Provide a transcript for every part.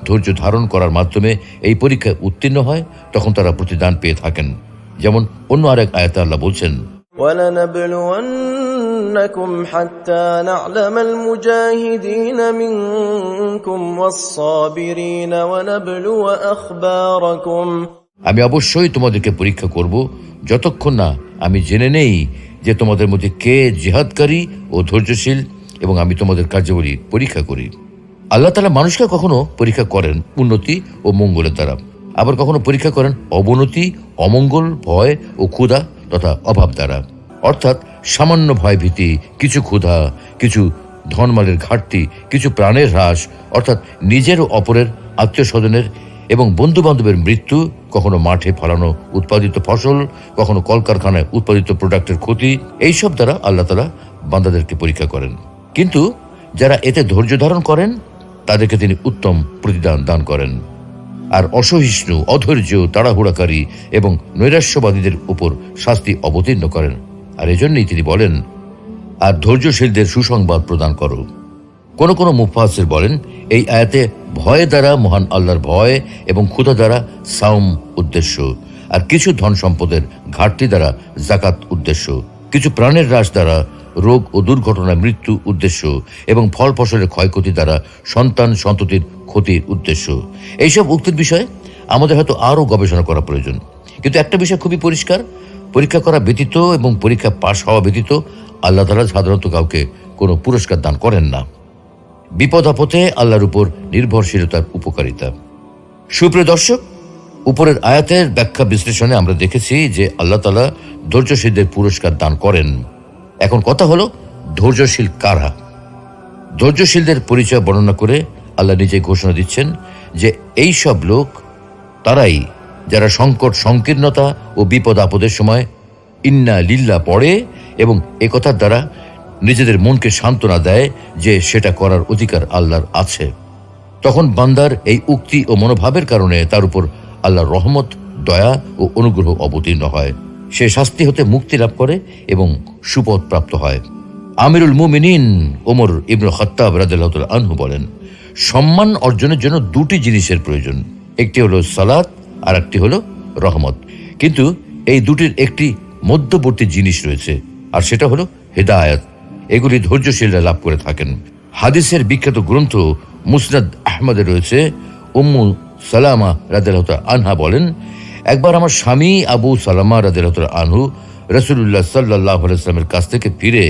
ধৈর্য ধারণ করার মাধ্যমে এই পরীক্ষায় উত্তীর্ণ হয়, তখন তারা প্রতিদান পেয়ে থাকেন। যেমন অন্য আরেক আয়াতে আল্লাহ বলছেন, وَلَنَبْلُوَنَّكُمْ حَتَّى نَعْلَمَ الْمُجَاهِدِينَ مِنكُمْ وَالصَّابِرِينَ وَنَبْلُوَ أَخْبَارَكُمْ। আমি অবশ্যই তোমাদেরকে পরীক্ষা করব যতক্ষণ না আমি জেনে নেই যে তোমাদের মধ্যে কে জিহাদকারী ও ধৈর্যশীল, এবং আমি তোমাদের কার্যাবলী পরীক্ষা করি। আল্লাহ তাআলা মানুষকে কখনো পরীক্ষা করেন উন্নতি ও মঙ্গলের দ্বারা, আবার কখনো পরীক্ষা করেন অবনতি, অমঙ্গল, ভয় ও ক্ষুধা তথা অভাব দ্বারা। অর্থাৎ সামান্য ভয় ভীতি, কিছু ক্ষুধা, কিছু ধনমালের ঘাটতি, কিছু প্রাণের হ্রাস, অর্থাৎ নিজের ও অপরের, আত্মীয় স্বজনের এবং বন্ধু বান্ধবের মৃত্যু, কখনো মাঠে ফলানো উৎপাদিত ফসল, কখনো কলকারখানায় উৎপাদিত প্রোডাক্টের ক্ষতি, এইসব দ্বারা আল্লাহ তাআলা বান্দাদেরকে পরীক্ষা করেন। কিন্তু যারা এতে ধৈর্য ধারণ করেন তাদেরকে তিনি উত্তম প্রতিদান দান করেন। আর অসহিষ্ণু, অধৈর্য, তাড়াহুড়াকারী এবং নৈরাশ্যবাদীদের উপর শাস্তি অবতীর্ণ করেন। আর এজন্যই তিনি বলেন, আর ধৈর্যশীলদের সুসংবাদ প্রদান করো। কোন কোন মুফাসসির বলেন, এই আয়াতে ভয় দ্বারা মহান আল্লাহর ভয় এবং ক্ষুধা দ্বারা সাওম উদ্দেশ্য, আর কিছু ধন সম্পদের ঘাটতি দ্বারা যাকাত উদ্দেশ্য, কিছু প্রাণের হ্রাস দ্বারা রোগ ও দুর্ঘটনায় মৃত্যু উদ্দেশ্য, এবং ফল ফসলের ক্ষয়ক্ষতি দ্বারা সন্তান সন্ততির ক্ষতির উদ্দেশ্য। এইসব উক্তির বিষয়ে আমাদের হয়তো আরও গবেষণা করা প্রয়োজন। কিন্তু একটা বিষয় খুবই পরিষ্কার, পরীক্ষা করা ব্যতীত এবং পরীক্ষা পাশ হওয়া ব্যতীত আল্লাহ তাআলা সাধারণত কাউকে কোনো পুরস্কার দান করেন না। বিপদ আপদে আল্লাহর উপর নির্ভরশীলতার উপকারিতা। সুপ্রিয় দর্শক, উপরের আয়াতের ব্যাখ্যা বিশ্লেষণে আমরা দেখেছি যে আল্লাহ তাআলা ধৈর্যশীলদের পুরস্কার দান করেন। এখন কথা হলো, ধৈর্যশীল কারা? ধৈর্যশীলদের পরিচয় বর্ণনা করে আল্লাহ নিজে ঘোষণা দিচ্ছেন যে এই সব লোক তারাই যারা সংকট, সংকীর্ণতা ও বিপদ আপদের সময় ইন্না লিল্লাহ পড়ে এবং একথার দ্বারা নিজেদের মনকে সান্ত্বনা দেয় যে সেটা করার অধিকার আল্লাহর আছে। তখন বান্দার এই উক্তি ও মনোভাবের কারণে তার উপর আল্লাহর রহমত, দয়া ও অনুগ্রহ অবতীর্ণ হয়। সে শাস্তি হতে মুক্তি লাভ করে এবং সুপথ প্রাপ্ত হয়। আমিরুল মুমিনিন ওমর ইবনে খাত্তাব রাদিয়াল্লাহু তাআলা আনহু বলেন, সম্মান অর্জনের জন্য দুটি জিনিসের প্রয়োজন, একটি হলো সালাত আর একটি হলো রহমত। কিন্তু এই দুটির একটি মধ্যবর্তী জিনিস রয়েছে, আর সেটা হলো হিদায়াত। এগুলি ধৈর্যশীলরা লাভ করে থাকেন। হাদিসের বিখ্যাত গ্রন্থ মুসনাদ আহমদে রয়েছে, উম্মু সালামা রাদিয়াল্লাহু তাআলা আনহা বলেন, একবার আমার স্বামী আবু সালামা রাদিয়াল্লাহু তাআলা আনহু রাসূলুল্লাহ সাল্লাল্লাহু আলাইহি ওয়াসাল্লামের কাছ থেকে ফিরে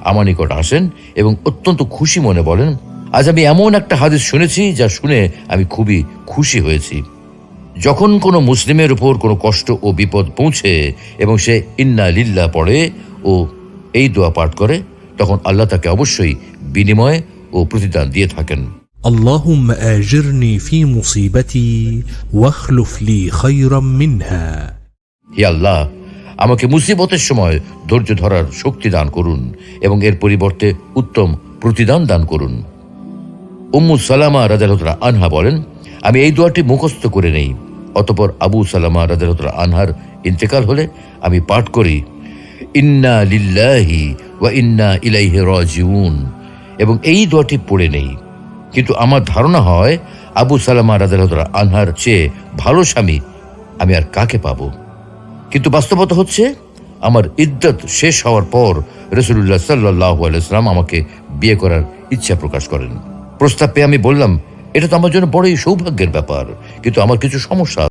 আমার নিকট আসেন এবং অত্যন্ত খুশি মনে বলেন, আজ আমি এমন একটা হাদিস শুনেছি যা শুনে আমি খুবই খুশি হয়েছি। যখন কোনো মুসলিমের উপর কোনো কষ্ট ও বিপদ পৌঁছে এবং সে ইন্না লিল্লাহ পড়ে ও এই দোয়া পাঠ করে, তখন আল্লাহ তাকে অবশ্যই বিনিময় ও প্রতিদান দিয়ে থাকেন। আল্লাহুম্মা আজিরনি ফি মুসিবাতি ওয়াখলুফ লি খায়রাম মিনহা। হে আল্লাহ, আমাকে মুসিবতের সময় ধৈর্য ধরার শক্তি দান করুন এবং এর পরিবর্তে উত্তম প্রতিদান দান করুন। উম্মু সালামা রাদিয়াল্লাহু তাআলা আনহা বলেন, আমি এই দোয়াটি মুখস্থ করে নেই, অতঃপর আবু সালামা রাদিয়াল্লাহু তাআলা আনহার ইন্তেকাল হলে আমি পাঠ করি, ইন্না লিল্লাহি ওয়া ইন্না ইলাইহি রাজিউন, এবং এই দোয়াটি পড়ে নেই। কিন্তু আমার ধারণা হয় আবু সালামা রাদিয়াল্লাহু তাআলা আনহার চেয়ে ভালো স্বামী আমি আর কাকে পাবো। কিন্তু বাস্তবতা হচ্ছে, আমার ইদ্দত শেষ হওয়ার পর রাসূলুল্লাহ সাল্লাল্লাহু আলাইহি ওয়াসাল্লাম আমাকে বিয়ে করার ইচ্ছা প্রকাশ করেন। প্রস্তাব পেয়ে আমি বললাম, এটা তো আমার জন্য বড়ই সৌভাগ্যের ব্যাপার, কিন্তু আমার কিছু সমস্যা